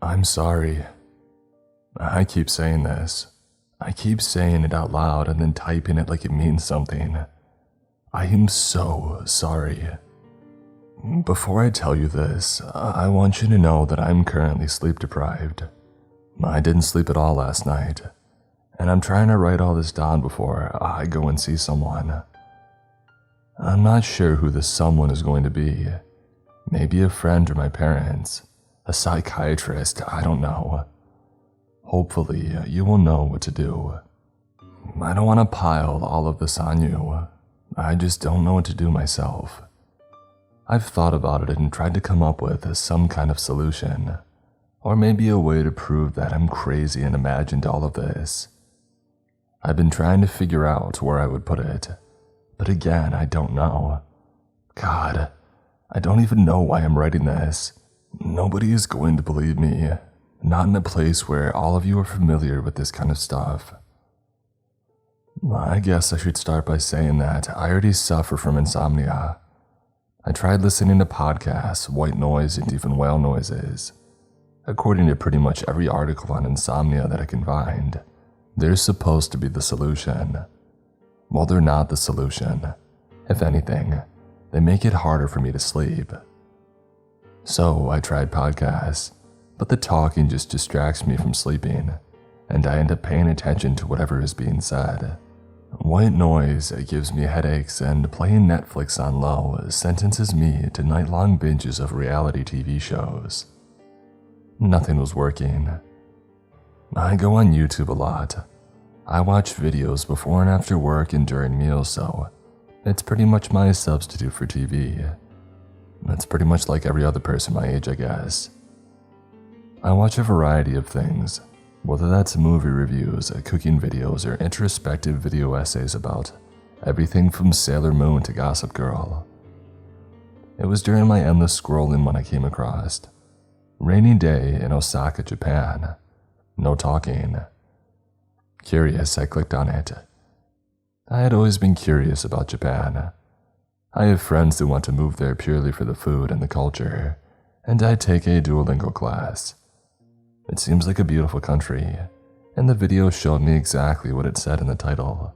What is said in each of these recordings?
I'm sorry. I keep saying this. I keep saying it out loud and then typing it like it means something. I am so sorry. Before I tell you this, I want you to know that I'm currently sleep deprived. I didn't sleep at all last night, and I'm trying to write all this down before I go and see someone. I'm not sure who this someone is going to be. Maybe a friend or my parents, a psychiatrist, I don't know. Hopefully, you will know what to do. I don't want to pile all of this on you. I just don't know what to do myself. I've thought about it and tried to come up with some kind of solution, or maybe a way to prove that I'm crazy and imagined all of this. I've been trying to figure out where I would put it, but again, I don't know. God, I don't even know why I'm writing this. Nobody is going to believe me, not in a place where all of you are familiar with this kind of stuff. I guess I should start by saying that I already suffer from insomnia. I tried listening to podcasts, white noise, and even whale noises. According to pretty much every article on insomnia that I can find, they're supposed to be the solution. Well, they're not the solution. If anything, they make it harder for me to sleep. So I tried podcasts, but the talking just distracts me from sleeping, and I end up paying attention to whatever is being said. White noise gives me headaches, and playing Netflix on low sentences me to night-long binges of reality TV shows. Nothing was working. I go on YouTube a lot. I watch videos before and after work and during meals, so it's pretty much my substitute for TV. It's pretty much like every other person my age, I guess. I watch a variety of things, whether that's movie reviews, cooking videos, or introspective video essays about everything from Sailor Moon to Gossip Girl. It was during my endless scrolling when I came across Rainy Day in Osaka, Japan. No talking. Curious, I clicked on it. I had always been curious about Japan. I have friends who want to move there purely for the food and the culture, and I take a Duolingo class. It seems like a beautiful country, and the video showed me exactly what it said in the title,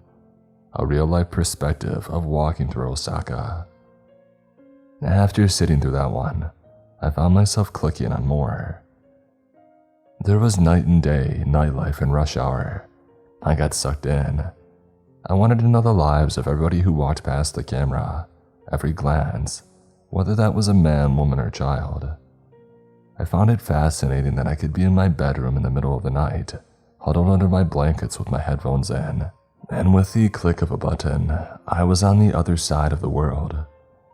a real-life perspective of walking through Osaka. After sitting through that one, I found myself clicking on more. There was night and day, nightlife, and rush hour. I got sucked in. I wanted to know the lives of everybody who walked past the camera, every glance, whether that was a man, woman, or child. I found it fascinating that I could be in my bedroom in the middle of the night, huddled under my blankets with my headphones in, and with the click of a button, I was on the other side of the world,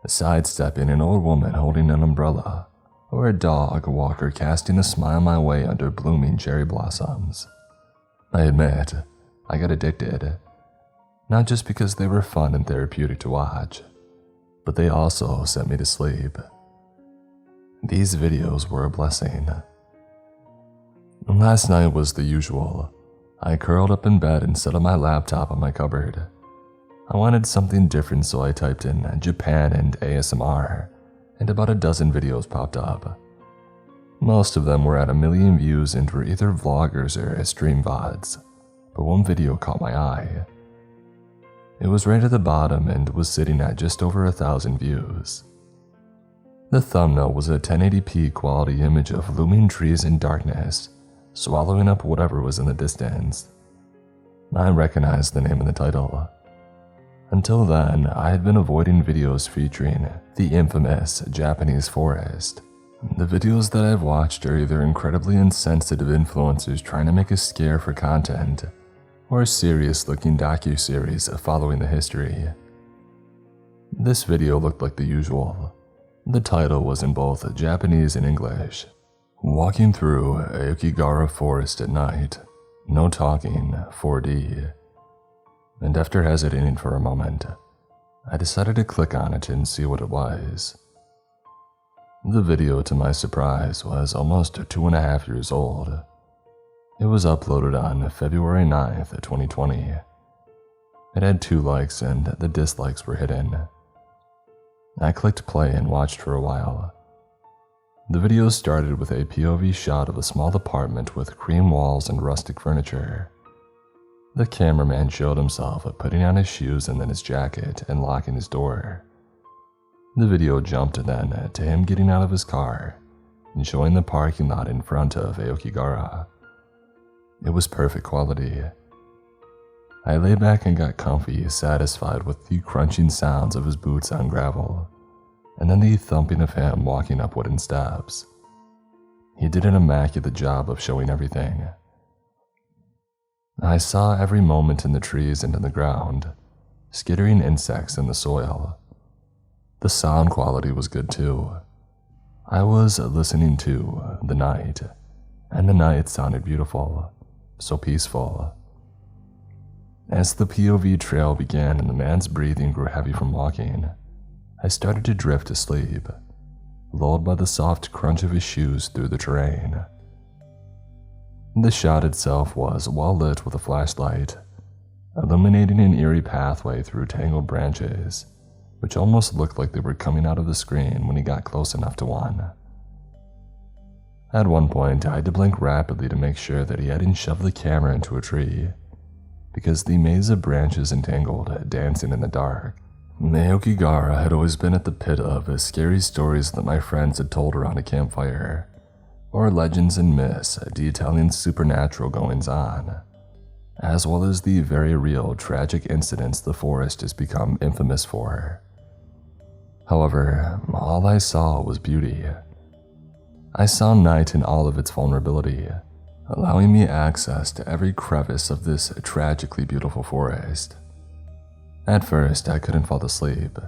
sidestepping an old woman holding an umbrella, or a dog walker casting a smile my way under blooming cherry blossoms. I admit, I got addicted, not just because they were fun and therapeutic to watch, but they also sent me to sleep. These videos were a blessing. Last night was the usual. I curled up in bed and set up my laptop on my cupboard. I wanted something different, so I typed in Japan and ASMR, and about a dozen videos popped up. Most of them were at 1 million views and were either vloggers or stream VODs, but one video caught my eye. It was right at the bottom and was sitting at just over 1,000 views. The thumbnail was a 1080p quality image of looming trees in darkness, swallowing up whatever was in the distance. I recognized the name in the title. Until then, I had been avoiding videos featuring the infamous Japanese forest. The videos that I've watched are either incredibly insensitive influencers trying to make a scare for content, or serious-looking docuseries following the history. This video looked like the usual. The title was in both Japanese and English. Walking through Aokigahara forest at night. No talking, 4D. And after hesitating for a moment, I decided to click on it and see what it was. The video, to my surprise, was almost 2.5 years old. It was uploaded on February 9th, 2020. It had 2 likes and the dislikes were hidden. I clicked play and watched for a while. The video started with a POV shot of a small apartment with cream walls and rustic furniture. The cameraman showed himself putting on his shoes and then his jacket and locking his door. The video jumped then to him getting out of his car and showing the parking lot in front of Aokigahara. It was perfect quality. I lay back and got comfy, satisfied with the crunching sounds of his boots on gravel, and then the thumping of him walking up wooden steps. He did an immaculate job of showing everything. I saw every moment in the trees and in the ground, skittering insects in the soil. The sound quality was good too. I was listening to the night, and the night sounded beautiful, so peaceful. As the POV trail began and the man's breathing grew heavy from walking, I started to drift to sleep, lulled by the soft crunch of his shoes through the terrain. The shot itself was well lit with a flashlight, illuminating an eerie pathway through tangled branches, which almost looked like they were coming out of the screen when he got close enough to one. At one point, I had to blink rapidly to make sure that he hadn't shoved the camera into a tree, because the maze of branches entangled, dancing in the dark. Aokigahara had always been at the pit of scary stories that my friends had told around a campfire, or legends and myths detailing supernatural goings-on, as well as the very real tragic incidents the forest has become infamous for. However, all I saw was beauty. I saw night in all of its vulnerability, allowing me access to every crevice of this tragically beautiful forest. At first, I couldn't fall asleep.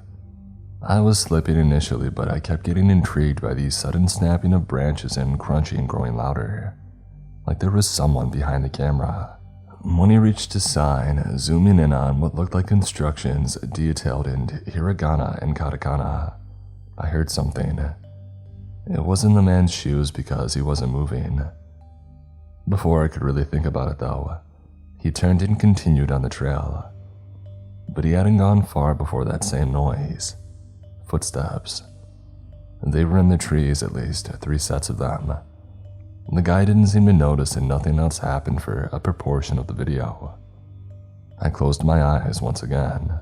I was sleeping initially, but I kept getting intrigued by the sudden snapping of branches and crunching growing louder, like there was someone behind the camera. When he reached a sign, zooming in on what looked like instructions detailed in hiragana and katakana, I heard something. It wasn't the man's shoes because he wasn't moving. Before I could really think about it though, he turned and continued on the trail. But he hadn't gone far before that same noise. Footsteps. They were in the trees, at least 3 sets of them. The guy didn't seem to notice and nothing else happened for a proportion of the video. I closed my eyes once again.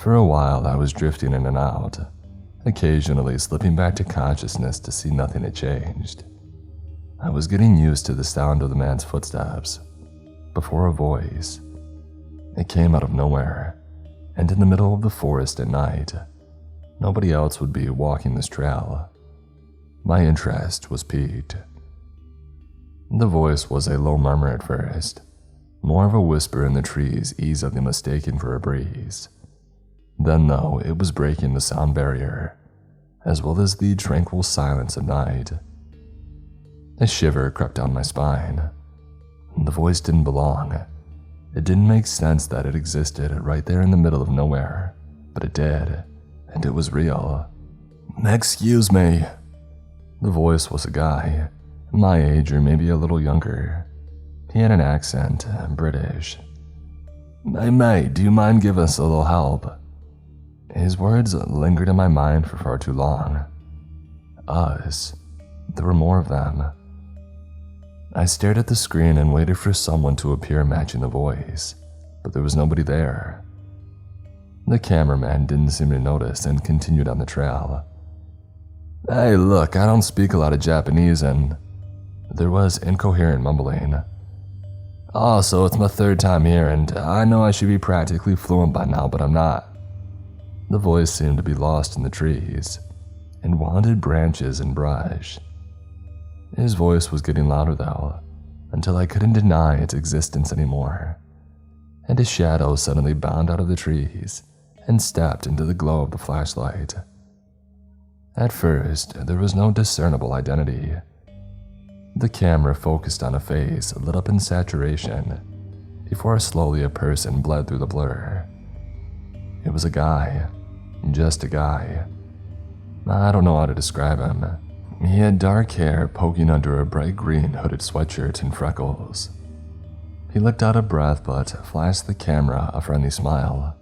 For a while I was drifting in and out, occasionally slipping back to consciousness to see nothing had changed. I was getting used to the sound of the man's footsteps, before a voice. It came out of nowhere, and in the middle of the forest at night. Nobody else would be walking this trail. My interest was piqued. The voice was a low murmur at first, more of a whisper in the trees easily mistaken for a breeze. Then though, it was breaking the sound barrier, as well as the tranquil silence of night. A shiver crept down my spine. The voice didn't belong. It didn't make sense that it existed right there in the middle of nowhere, but it did, and it was real. "Excuse me." The voice was a guy, my age or maybe a little younger. He had an accent, British. "Hey mate, do you mind giving us a little help?" His words lingered in my mind for far too long. Us. There were more of them. I stared at the screen and waited for someone to appear matching the voice, but there was nobody there. The cameraman didn't seem to notice and continued on the trail. "Hey, look, I don't speak a lot of Japanese and..." There was incoherent mumbling. "Oh, so it's my 3rd time here and I know I should be practically fluent by now, but I'm not." The voice seemed to be lost in the trees, in wanted branches and brush. His voice was getting louder though, until I couldn't deny its existence anymore, and his shadow suddenly bounded out of the trees and stepped into the glow of the flashlight. At first, there was no discernible identity. The camera focused on a face lit up in saturation, before slowly a person bled through the blur. It was a guy, just a guy. I don't know how to describe him. He had dark hair poking under a bright green hooded sweatshirt and freckles. He looked out of breath but flashed the camera a friendly smile.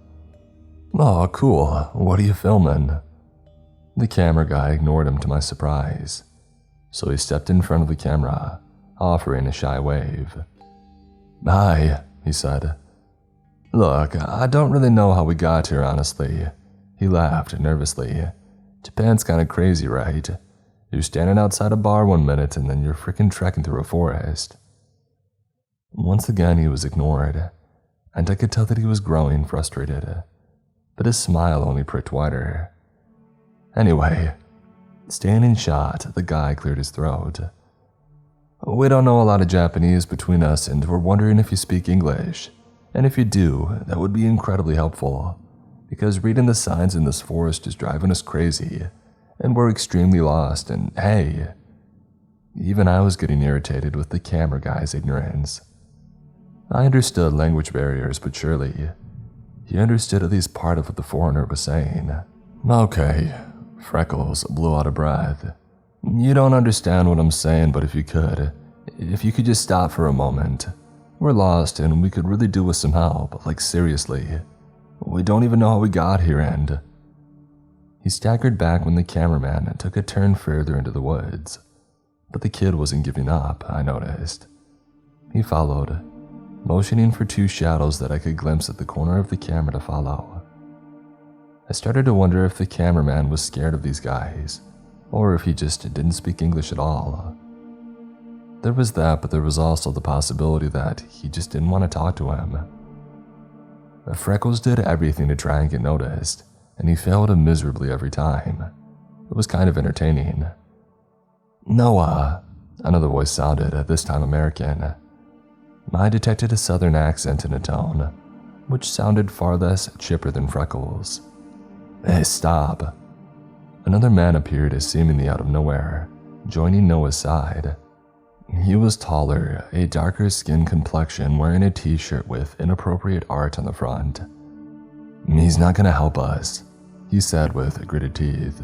"Oh, cool. What are you filming?" The camera guy ignored him to my surprise, so he stepped in front of the camera, offering a shy wave. "Hi," he said. "Look, I don't really know how we got here, honestly." He laughed nervously. "Japan's kinda crazy, right? You're standing outside a bar one minute and then you're frickin' trekking through a forest." Once again he was ignored, and I could tell that he was growing frustrated, but his smile only pricked wider. Anyway, staying in shot, the guy cleared his throat. "We don't know a lot of Japanese between us, and we're wondering if you speak English. And if you do, that would be incredibly helpful, because reading the signs in this forest is driving us crazy, and we're extremely lost, and hey." Even I was getting irritated with the camera guy's ignorance. I understood language barriers, but surely he understood at least part of what the foreigner was saying. "Okay," Freckles blew out a breath. "You don't understand what I'm saying, but if you could just stop for a moment. We're lost and we could really do with some help, like seriously. We don't even know how we got here and..." He staggered back when the cameraman took a turn further into the woods, but the kid wasn't giving up, I noticed. He followed, motioning for two shadows that I could glimpse at the corner of the camera to follow. I started to wonder if the cameraman was scared of these guys, or if he just didn't speak English at all. There was that, but there was also the possibility that he just didn't want to talk to him. Freckles did everything to try and get noticed, and he failed miserably every time. It was kind of entertaining. "Noah," another voice sounded, this time American. I detected a southern accent in a tone, which sounded far less chipper than Freckles. "Hey, stop." Another man appeared seemingly out of nowhere, joining Noah's side. He was taller, a darker skin complexion, wearing a t-shirt with inappropriate art on the front. "He's not gonna help us," he said with gritted teeth.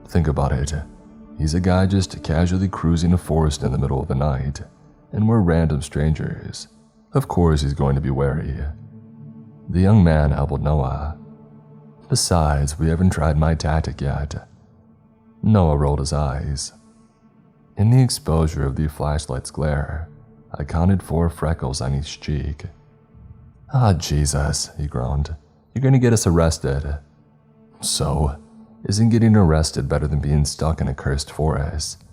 "Think about it. He's a guy just casually cruising a forest in the middle of the night, and we're random strangers. Of course he's going to be wary." The young man elbowed Noah. "Besides, we haven't tried my tactic yet." Noah rolled his eyes. In the exposure of the flashlight's glare, I counted 4 freckles on each cheek. "Ah, Jesus," he groaned. "You're gonna get us arrested." "So, isn't getting arrested better than being stuck in a cursed forest?"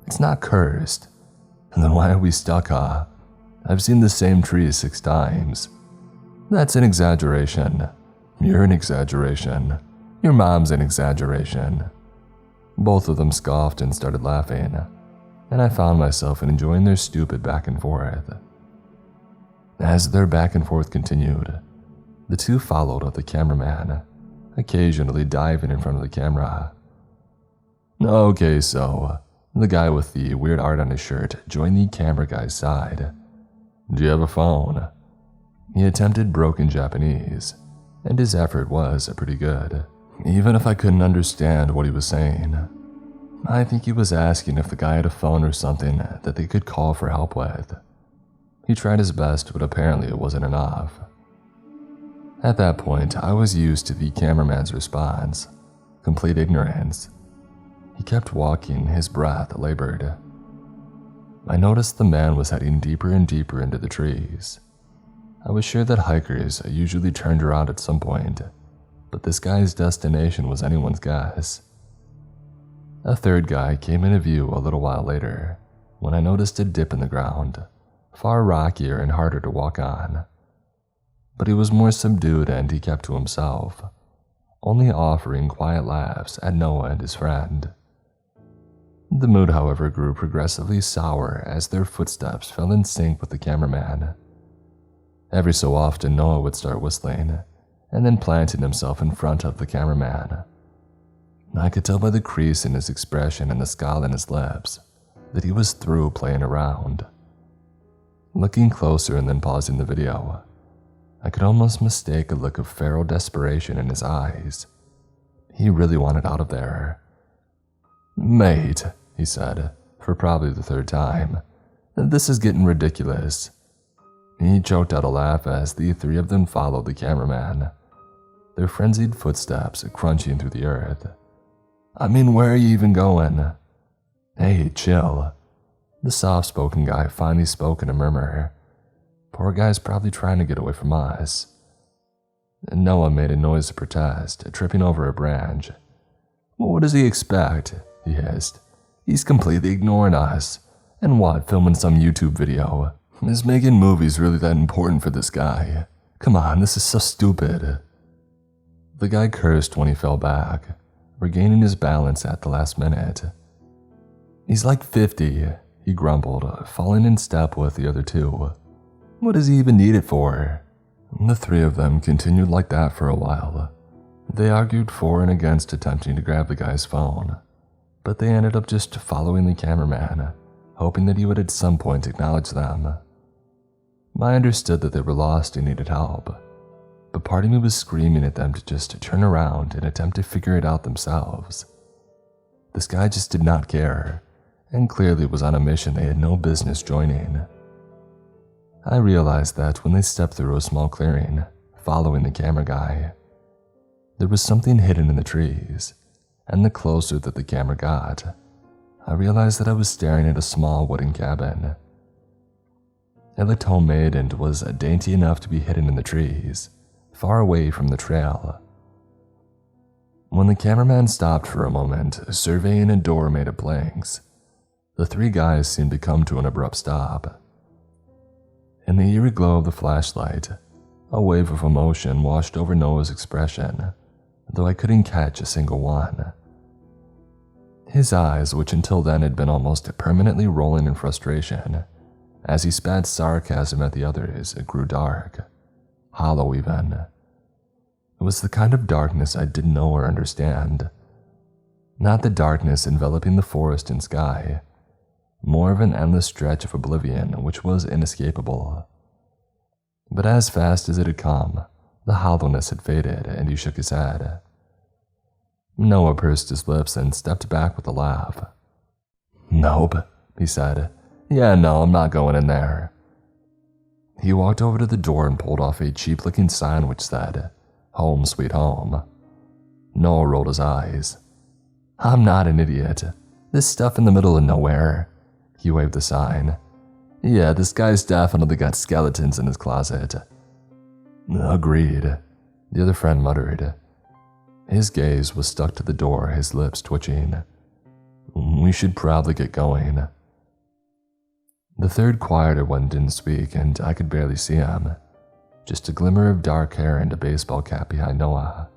"It's not cursed." "And then why are we stuck, huh? I've seen the same tree 6 times." "That's an exaggeration." "You're an exaggeration." "Your mom's an exaggeration." Both of them scoffed and started laughing, and I found myself enjoying their stupid back and forth. As their back and forth continued, the two followed the cameraman, occasionally diving in front of the camera. "Okay, so," the guy with the weird art on his shirt joined the camera guy's side. "Do you have a phone?" He attempted broken Japanese, and his effort was pretty good, even if I couldn't understand what he was saying. I think he was asking if the guy had a phone or something that they could call for help with. He tried his best, but apparently it wasn't enough. At that point, I was used to the cameraman's response, complete ignorance. He kept walking, his breath labored. I noticed the man was heading deeper and deeper into the trees. I was sure that hikers usually turned around at some point, but this guy's destination was anyone's guess. A third guy came into view a little while later, when I noticed a dip in the ground, far rockier and harder to walk on. But he was more subdued and he kept to himself, only offering quiet laughs at Noah and his friend. The mood, however, grew progressively sour as their footsteps fell in sync with the cameraman. Every so often, Noah would start whistling, and then planting himself in front of the cameraman. I could tell by the crease in his expression and the scowl in his lips that he was through playing around. Looking closer and then pausing the video, I could almost mistake a look of feral desperation in his eyes. He really wanted out of there. "Mate," he said, for probably the 3rd time, "this is getting ridiculous." He choked out a laugh as the 3 of them followed the cameraman, their frenzied footsteps crunching through the earth. I mean, where are you even going? Hey, chill. The soft-spoken guy finally spoke in a murmur. Poor guy's probably trying to get away from us. Noah made a noise of protest, tripping over a branch. What does he expect? He hissed. He's completely ignoring us. And what, filming some YouTube video? Is making movies really that important for this guy? Come on, this is so stupid. The guy cursed when he fell back, regaining his balance at the last minute. He's like 50, he grumbled, falling in step with the other two. What does he even need it for? The three of them continued like that for a while. They argued for and against attempting to grab the guy's phone, but they ended up just following the cameraman, hoping that he would at some point acknowledge them. I understood that they were lost and needed help, but part of me was screaming at them to just turn around and attempt to figure it out themselves. This guy just did not care, and clearly was on a mission they had no business joining. I realized that when they stepped through a small clearing, following the camera guy, there was something hidden in the trees, and the closer that the camera got, I realized that I was staring at a small wooden cabin. It looked homemade and was dainty enough to be hidden in the trees, far away from the trail. When the cameraman stopped for a moment, surveying a door made of planks, the three guys seemed to come to an abrupt stop. In the eerie glow of the flashlight, a wave of emotion washed over Noah's expression, though I couldn't catch a single one. His eyes, which until then had been almost permanently rolling in frustration, as he spat sarcasm at the others, grew dark, hollow even. It was the kind of darkness I didn't know or understand. Not the darkness enveloping the forest and sky, more of an endless stretch of oblivion which was inescapable. But as fast as it had come, the hollowness had faded, and he shook his head. Noah pursed his lips and stepped back with a laugh. Nope, he said. Yeah, no, I'm not going in there. He walked over to the door and pulled off a cheap-looking sign which said, Home Sweet Home. Noah rolled his eyes. I'm not an idiot. This stuff in the middle of nowhere. He waved the sign. Yeah, this guy's definitely got skeletons in his closet. Agreed, the other friend muttered. His gaze was stuck to the door, his lips twitching. We should probably get going. The third quieter one didn't speak, and I could barely see him. Just a glimmer of dark hair and a baseball cap behind Noah.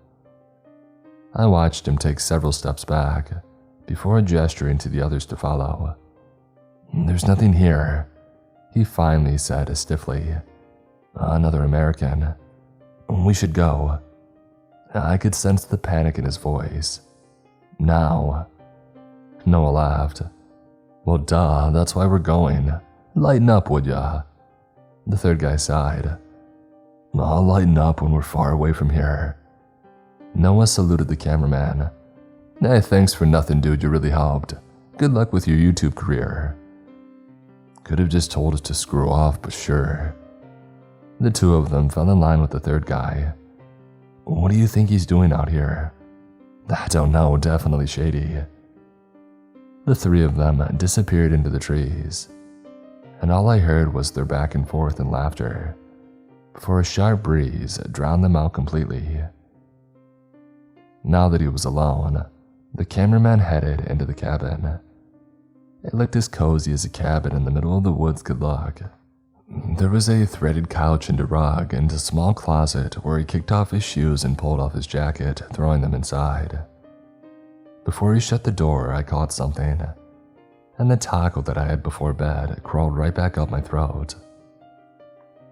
I watched him take several steps back, before gesturing to the others to follow. There's nothing here, he finally said stiffly. Another American. We should go. I could sense the panic in his voice. Now. Noah laughed. Well, duh, that's why we're going. Lighten up, would ya? The third guy sighed. I'll lighten up when we're far away from here. Noah saluted the cameraman. Hey, thanks for nothing, dude, you really helped. Good luck with your YouTube career. Could have just told us to screw off, but sure. The two of them fell in line with the third guy. What do you think he's doing out here? I don't know, definitely shady. The three of them disappeared into the trees, and all I heard was their back and forth and laughter, before a sharp breeze drowned them out completely. Now that he was alone, the cameraman headed into the cabin. It looked as cozy as a cabin in the middle of the woods could look. There was a threaded couch and a rug and a small closet where he kicked off his shoes and pulled off his jacket, throwing them inside. Before he shut the door, I caught something, and the taco that I had before bed crawled right back up my throat.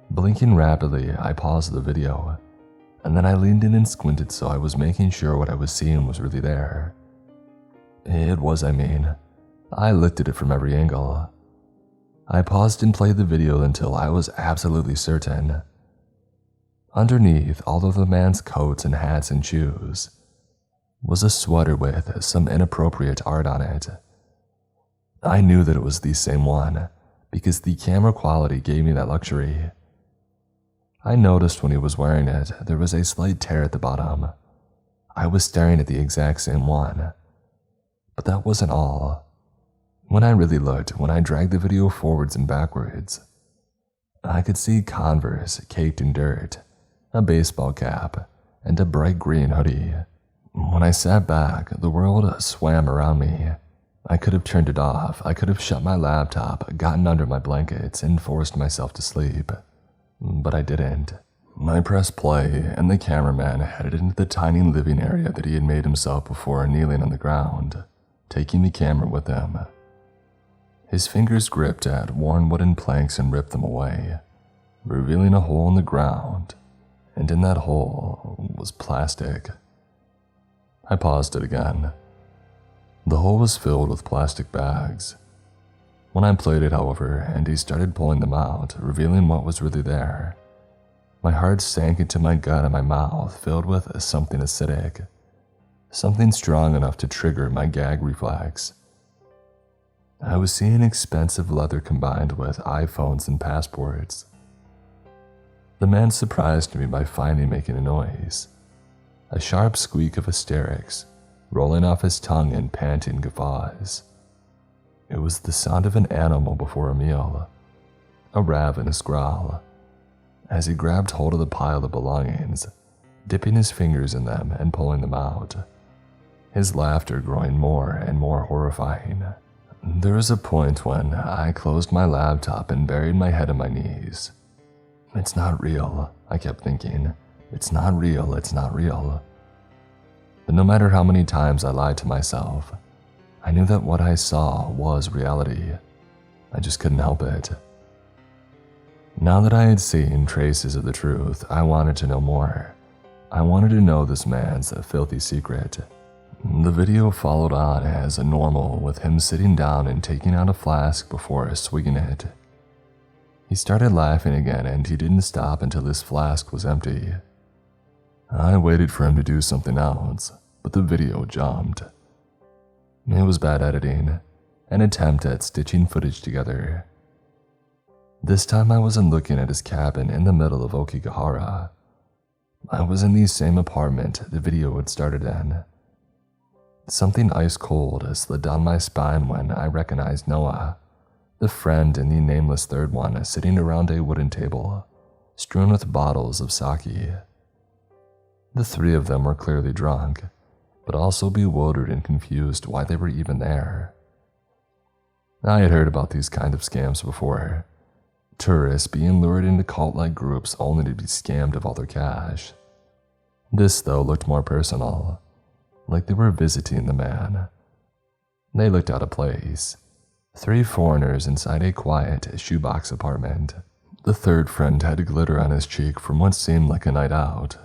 Blinking rapidly, I paused the video, and then I leaned in and squinted so I was making sure what I was seeing was really there. It was, I mean. I looked at it from every angle. I paused and played the video until I was absolutely certain. Underneath all of the man's coats and hats and shoes was a sweater with some inappropriate art on it. I knew that it was the same one because the camera quality gave me that luxury. I noticed when he was wearing it, there was a slight tear at the bottom. I was staring at the exact same one, But that wasn't all. When I really looked, when I dragged the video forwards and backwards, I could see Converse caked in dirt, a baseball cap, and a bright green hoodie. When I sat back, the world swam around me. I could have turned it off. I could have shut my laptop, gotten under my blankets, and forced myself to sleep. But I didn't. I pressed play, and the cameraman headed into the tiny living area that he had made himself before kneeling on the ground, taking the camera with him. His fingers gripped at worn wooden planks and ripped them away, revealing a hole in the ground, and in that hole was plastic. I paused it again. The hole was filled with plastic bags. When I played it, however, and he started pulling them out, revealing what was really there, my heart sank into my gut and my mouth filled with something acidic, something strong enough to trigger my gag reflex. I was seeing expensive leather combined with iPhones and passports. The man surprised me by finally making a noise, a sharp squeak of hysterics, rolling off his tongue in panting guffaws. It was the sound of an animal before a meal, a ravenous growl, as he grabbed hold of the pile of belongings, dipping his fingers in them and pulling them out, his laughter growing more and more horrifying. There was a point when I closed my laptop and buried my head in my knees. It's not real, I kept thinking. It's not real, it's not real. But no matter how many times I lied to myself, I knew that what I saw was reality. I just couldn't help it. Now that I had seen traces of the truth, I wanted to know more. I wanted to know this man's filthy secret. The video followed on as normal, with him sitting down and taking out a flask before swigging it. He started laughing again, and he didn't stop until his flask was empty. I waited for him to do something else, but the video jumped. It was bad editing, an attempt at stitching footage together. This time I wasn't looking at his cabin in the middle of Aokigahara. I was in the same apartment the video had started in. Something ice cold slid down my spine when I recognized Noah, the friend and the nameless third one, sitting around a wooden table, strewn with bottles of sake. The three of them were clearly drunk, but also bewildered and confused why they were even there. I had heard about these kind of scams before. Tourists being lured into cult-like groups only to be scammed of all their cash. This, though, looked more personal, like they were visiting the man. They looked out of place. Three foreigners inside a quiet shoebox apartment. The third friend had glitter on his cheek from what seemed like a night out,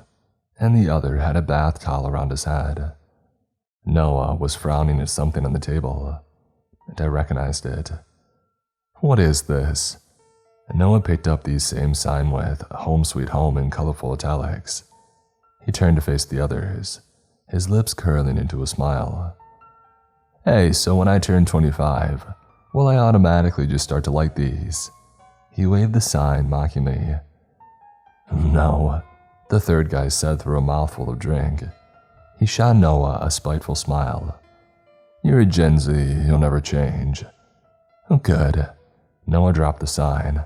and the other had a bath towel around his head. Noah was frowning at something on the table, and I recognized it. What is this? Noah picked up the same sign with Home Sweet Home in colorful italics. He turned to face the others, his lips curling into a smile. Hey, so when I turn 25, will I automatically just start to like these? He waved the sign mockingly. No, the third guy said through a mouthful of drink. He shot Noah a spiteful smile. You're a Gen Z, you'll never change. Oh, good. Noah dropped the sign.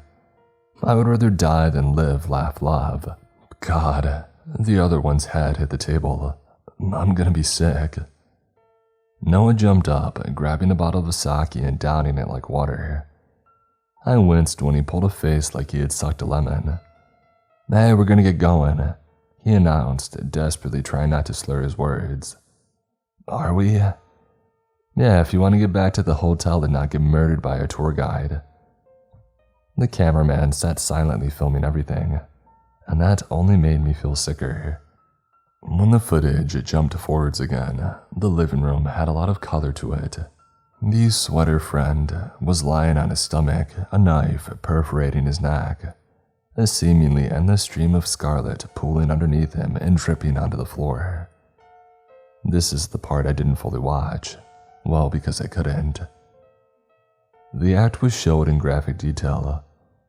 I would rather die than live, laugh, love. God, the other one's head hit the table. I'm gonna be sick. Noah jumped up, grabbing a bottle of sake and downing it like water. I winced when he pulled a face like he had sucked a lemon. Hey, we're gonna get going, he announced, desperately trying not to slur his words. Are we? Yeah, if you want to get back to the hotel and not get murdered by a tour guide. The cameraman sat silently filming everything, and that only made me feel sicker. When the footage jumped forwards again, the living room had a lot of color to it. The sweater friend was lying on his stomach, a knife perforating his neck, a seemingly endless stream of scarlet pooling underneath him and dripping onto the floor. This is the part I didn't fully watch, well, because I couldn't. The act was showed in graphic detail,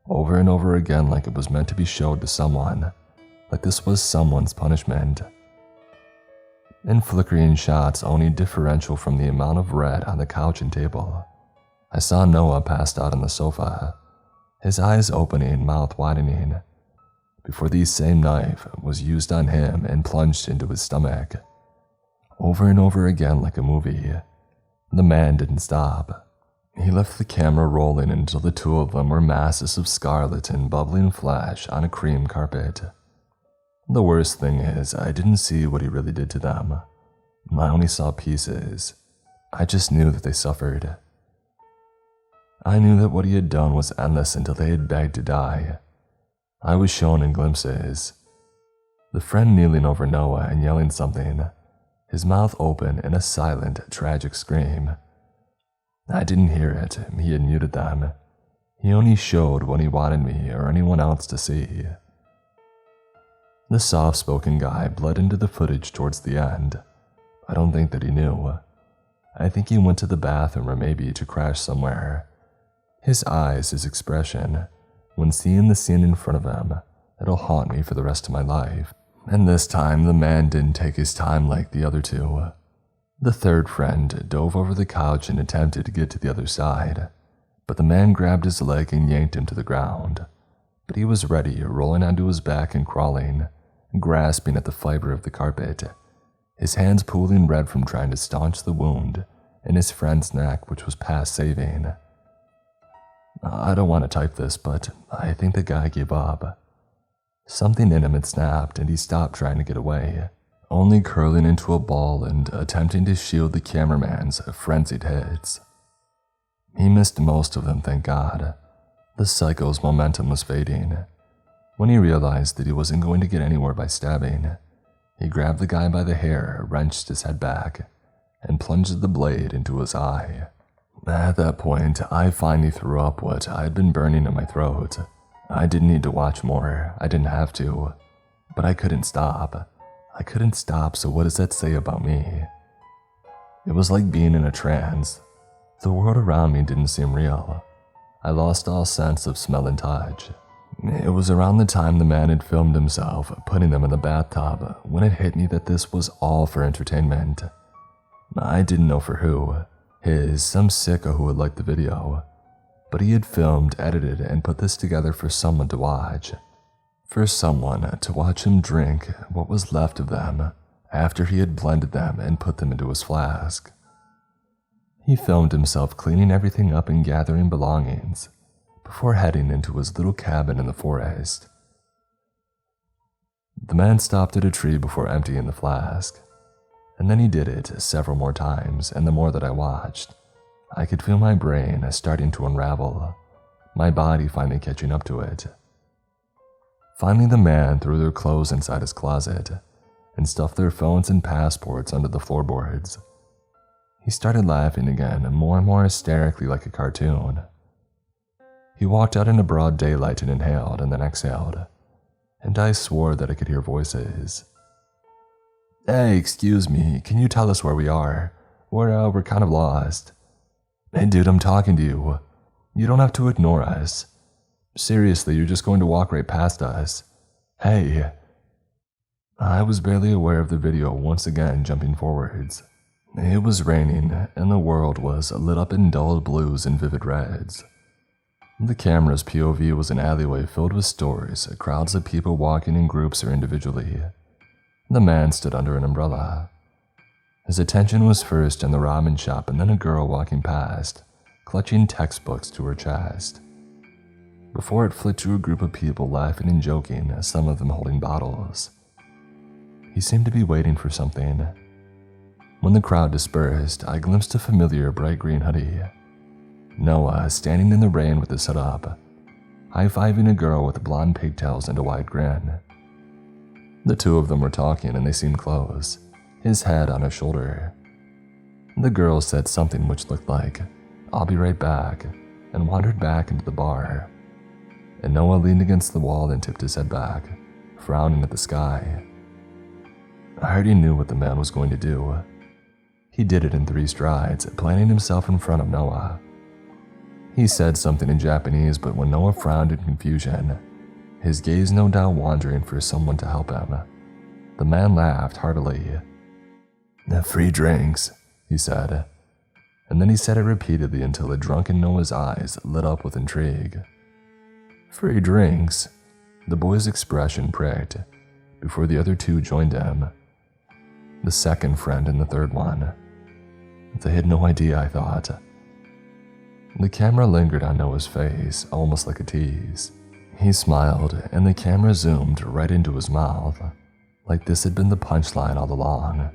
over and over again, like it was meant to be showed to someone, like this was someone's punishment. in flickering shots only differential from the amount of red on the couch and table. I saw Noah passed out on the sofa, his eyes opening, mouth widening, before the same knife was used on him and plunged into his stomach. Over and over again like a movie. The man didn't stop. He left the camera rolling until the two of them were masses of scarlet and bubbling flesh on a cream carpet. The worst thing is, I didn't see what he really did to them. I only saw pieces. I just knew that they suffered. I knew that what he had done was endless until they had begged to die. I was shown in glimpses. The friend kneeling over Noah and yelling something, his mouth open in a silent, tragic scream. I didn't hear it. He had muted them. He only showed what he wanted me or anyone else to see. The soft-spoken guy bled into the footage towards the end. I don't think that he knew. I think he went to the bathroom or maybe to crash somewhere. His eyes, his expression, when seeing the scene in front of him, it'll haunt me for the rest of my life. And this time, the man didn't take his time like the other two. The third friend dove over the couch and attempted to get to the other side, but the man grabbed his leg and yanked him to the ground. But he was ready, rolling onto his back and crawling, grasping at the fiber of the carpet, his hands pooling red from trying to staunch the wound in his friend's neck, which was past saving. I don't want to type this, but I think the guy gave up. Something in him had snapped and he stopped trying to get away, only curling into a ball and attempting to shield the cameraman's frenzied hits. He missed most of them, thank God. The psycho's momentum was fading. When he realized that he wasn't going to get anywhere by stabbing, he grabbed the guy by the hair, wrenched his head back, and plunged the blade into his eye. At that point, I finally threw up what I had been burning in my throat. I didn't need to watch more, I didn't have to, but I couldn't stop. I couldn't stop, so what does that say about me? It was like being in a trance. The world around me didn't seem real. I lost all sense of smell and touch. It was around the time the man had filmed himself putting them in the bathtub when it hit me that this was all for entertainment. I didn't know for who. Some sicko who would like the video. But he had filmed, edited, and put this together for someone to watch. For someone to watch him drink what was left of them after he had blended them and put them into his flask. He filmed himself cleaning everything up and gathering belongings before heading into his little cabin in the forest. The man stopped at a tree before emptying the flask, and then he did it several more times, and the more that I watched, I could feel my brain starting to unravel, my body finally catching up to it. Finally, the man threw their clothes inside his closet and stuffed their phones and passports under the floorboards. He started laughing again, more and more hysterically like a cartoon. He walked out into broad daylight and inhaled and then exhaled, and I swore that I could hear voices. "Hey, excuse me, can you tell us where we are? We're kind of lost." "Hey dude, I'm talking to you. You don't have to ignore us. Seriously, you're just going to walk right past us. Hey." I was barely aware of the video once again jumping forwards. It was raining, and the world was lit up in dull blues and vivid reds. The camera's POV was an alleyway filled with stores, crowds of people walking in groups or individually. The man stood under an umbrella. His attention was first in the ramen shop and then a girl walking past, clutching textbooks to her chest, before it flipped to a group of people laughing and joking, some of them holding bottles. He seemed to be waiting for something. When the crowd dispersed, I glimpsed a familiar bright green hoodie. Noah standing in the rain with his hood up, high-fiving a girl with blonde pigtails and a wide grin. The two of them were talking and they seemed close, his head on his shoulder. The girl said something which looked like, "I'll be right back," and wandered back into the bar. And Noah leaned against the wall and tipped his head back, frowning at the sky. I already knew what the man was going to do. He did it in 3 strides, planting himself in front of Noah. He said something in Japanese, but when Noah frowned in confusion, his gaze no doubt wandering for someone to help him, the man laughed heartily. Free drinks, he said, and then he said it repeatedly until the drunken Noah's eyes lit up with intrigue. Free drinks? The boy's expression pricked before the other two joined him. The second friend and the third one. They had no idea, I thought. The camera lingered on Noah's face, almost like a tease. He smiled, and the camera zoomed right into his mouth, like this had been the punchline all along.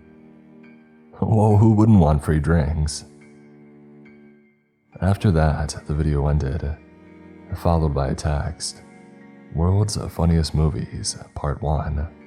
Whoa, who wouldn't want free drinks? After that, the video ended, followed by a text. World's Funniest Movies, Part 1.